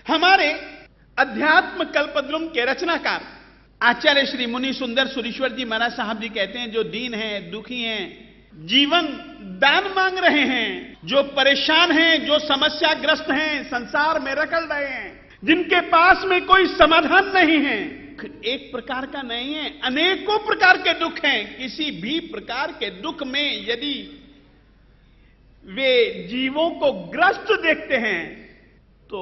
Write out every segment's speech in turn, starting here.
हमारे अध्यात्म कल्पद्रुम के रचनाकार आचार्य श्री मुनि सुंदर सुरीश्वर जी महाराज साहब जी कहते हैं, जो दीन हैं, दुखी हैं, जीवन दान मांग रहे हैं, जो परेशान हैं, जो समस्याग्रस्त हैं, संसार में रगड़ रहे हैं, जिनके पास में कोई समाधान नहीं है, एक प्रकार का नहीं है, अनेकों प्रकार के दुख हैं। किसी भी प्रकार के दुख में यदि वे जीवों को ग्रस्त देखते हैं तो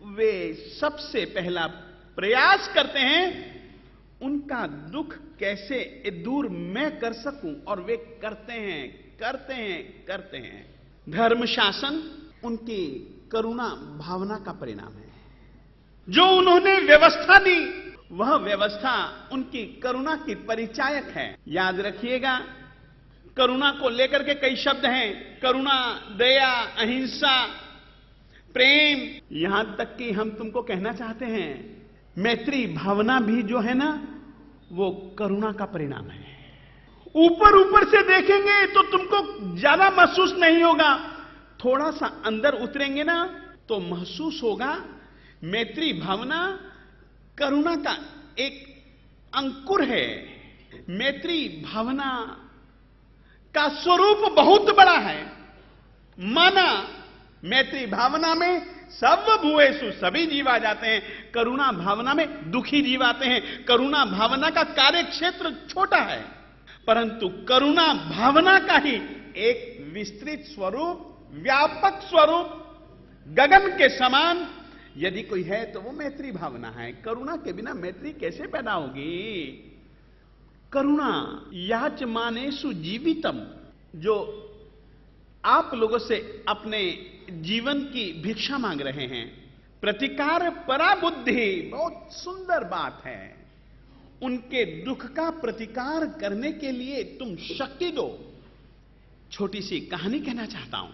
वे सबसे पहला प्रयास करते हैं उनका दुख कैसे दूर मैं कर सकूं, और वे करते हैं। धर्म शासन उनकी करुणा भावना का परिणाम है। जो उन्होंने व्यवस्था दी वह व्यवस्था उनकी करुणा की परिचायक है। याद रखिएगा, करुणा को लेकर के कई शब्द हैं, करुणा, दया, अहिंसा, प्रेम, यहां तक कि हम तुमको कहना चाहते हैं मैत्री भावना भी जो है ना, वो करुणा का परिणाम है। ऊपर ऊपर से देखेंगे तो तुमको ज्यादा महसूस नहीं होगा, थोड़ा सा अंदर उतरेंगे ना तो महसूस होगा। मैत्री भावना करुणा का एक अंकुर है। मैत्री भावना का स्वरूप बहुत बड़ा है। माना मैत्री भावना में सब भूएसु सभी जीव आ जाते हैं, करुणा भावना में दुखी जीव आते हैं। करुणा भावना का कार्य क्षेत्र छोटा है, परंतु करुणा भावना का ही एक विस्तृत स्वरूप, व्यापक स्वरूप, गगन के समान यदि कोई है तो वो मैत्री भावना है। करुणा के बिना मैत्री कैसे पैदा होगी? करुणा याचमानेषु जीवितम, जो आप लोगों से अपने जीवन की भिक्षा मांग रहे हैं। प्रतिकार पराबुद्धि, बहुत सुंदर बात है। उनके दुख का प्रतिकार करने के लिए तुम शक्ति दो। छोटी सी कहानी कहना चाहता हूं।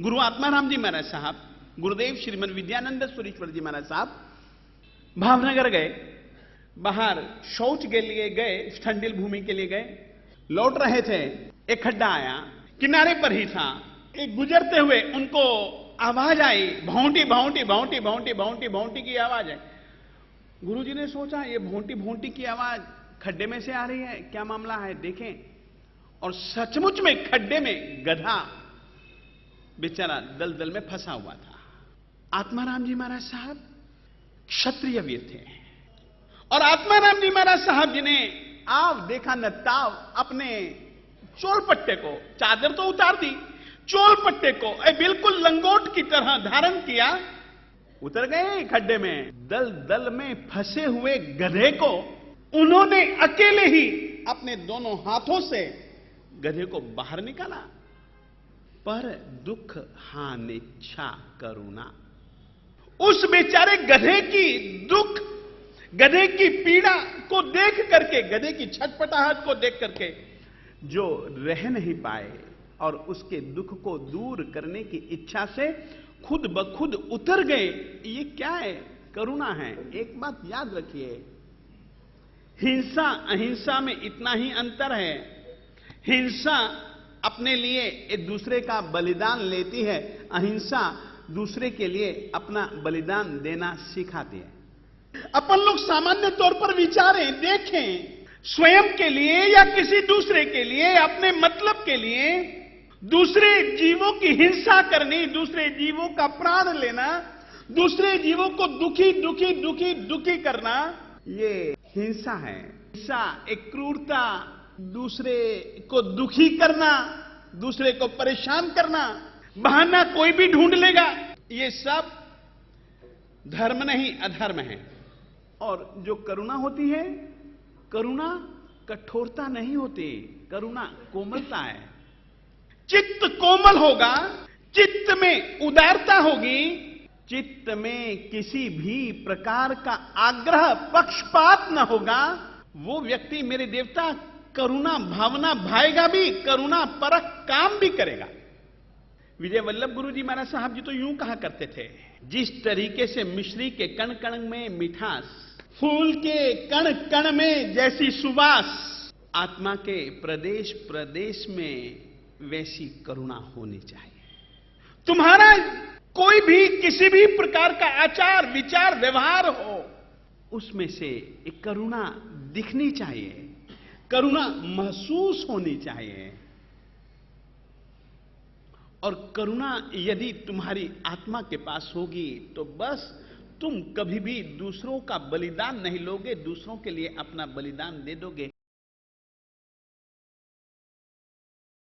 गुरु आत्माराम जी महाराज साहब, गुरुदेव श्रीमन विद्यानंद सुरीश्वर जी महाराज साहब भावनगर गए, बाहर शौच के लिए गए, ठंडिल भूमि के लिए गए, लौट रहे थे, एक खड्डा आया, किनारे पर ही था। एक गुजरते हुए उनको आवाज आई, भौंटी भौंटी भौंटी भौंटी भौंटी भौंटी की आवाज है। गुरुजी ने सोचा ये भौंटी भौंटी की आवाज खड्डे में से आ रही है, क्या मामला है, देखें। और सचमुच में खड्डे में गधा बेचारा दलदल में फंसा हुआ था। आत्माराम जी महाराज साहब क्षत्रिय वीर थे, और आत्माराम जी महाराज साहब जी ने आव देखा न ताव अपने चोल पट्टे को, चादर तो उतार दी, चोल पट्टे को बिल्कुल लंगोट की तरह धारण किया, उतर गए खड्डे में। दल दल में फंसे हुए गधे को उन्होंने अकेले ही अपने दोनों हाथों से गधे को बाहर निकाला। पर दुख हानिच्छा करुणा, उस बेचारे गधे की दुख, गधे की पीड़ा को देख करके, गधे की छटपटाहट को देख करके जो रह नहीं पाए और उसके दुख को दूर करने की इच्छा से खुद ब खुद उतर गए। ये क्या है? करुणा है। एक बात याद रखिए, हिंसा अहिंसा में इतना ही अंतर है। हिंसा अपने लिए एक दूसरे का बलिदान लेती है, अहिंसा दूसरे के लिए अपना बलिदान देना सिखाती है। अपन लोग सामान्य तौर पर विचारें, देखें, स्वयं के लिए या किसी दूसरे के लिए, अपने मतलब के लिए दूसरे जीवों की हिंसा करनी, दूसरे जीवों का प्राण लेना, दूसरे जीवों को दुखी दुखी दुखी दुखी करना, ये हिंसा है। हिंसा एक क्रूरता, दूसरे को दुखी करना, दूसरे को परेशान करना, बहाना कोई भी ढूंढ लेगा, ये सब धर्म नहीं अधर्म है। और जो करुणा होती है, करुणा कठोरता नहीं होती, करुणा कोमलता है। चित्त कोमल होगा, चित्त में उदारता होगी, चित्त में किसी भी प्रकार का आग्रह पक्षपात न होगा, वो व्यक्ति मेरे देवता करुणा भावना भाएगा भी, करुणा परक काम भी करेगा। विजय वल्लभ गुरु जी महाराज साहब जी तो यूं कहा करते थे, जिस तरीके से मिश्री के कण कण में मिठास, फूल के कण कण में जैसी सुवास, आत्मा के प्रदेश प्रदेश में वैसी करुणा होनी चाहिए। तुम्हारा कोई भी किसी भी प्रकार का आचार विचार व्यवहार हो, उसमें से एक करुणा दिखनी चाहिए, करुणा महसूस होनी चाहिए। और करुणा यदि तुम्हारी आत्मा के पास होगी तो बस तुम कभी भी दूसरों का बलिदान नहीं लोगे, दूसरों के लिए अपना बलिदान दे दोगे।